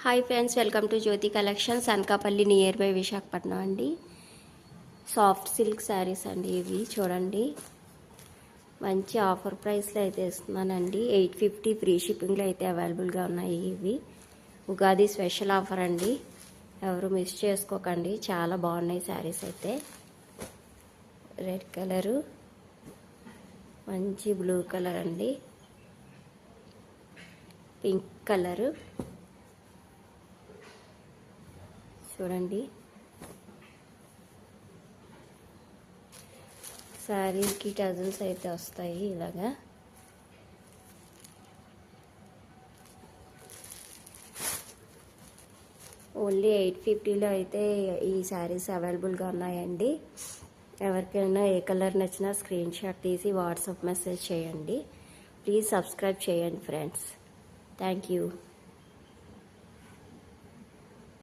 Hi friends, welcome to Jyothi collections. Anakapalli nearby Visakhapatnam అండి. Soft silk saris అండి. ఇవి చూడండి, మంచి ఆఫర్ ప్రైస్లో అయితే ఇస్తున్నానండి. 850 ఫ్రీ షిప్పింగ్లో అయితే అవైలబుల్గా ఉన్నాయి. ఇవి ఉగాది స్పెషల్ ఆఫర్ అండి, ఎవరు మిస్ చేసుకోకండి. చాలా బాగున్నాయి శారీస్ అయితే. రెడ్ కలరు, మంచి బ్లూ కలర్ అండి, పింక్ కలరు చూడండి. శారీకి టజల్స్ అయితే వస్తాయి ఇలాగా. ఓన్లీ 850లో అయితే ఈ శారీస్ అవైలబుల్గా ఉన్నాయండి. ఎవరికైనా ఏ కలర్ నచ్చినా స్క్రీన్ షాట్ తీసి వాట్సాప్ మెసేజ్ చేయండి. ప్లీజ్ సబ్స్క్రైబ్ చేయండి ఫ్రెండ్స్. Thank you.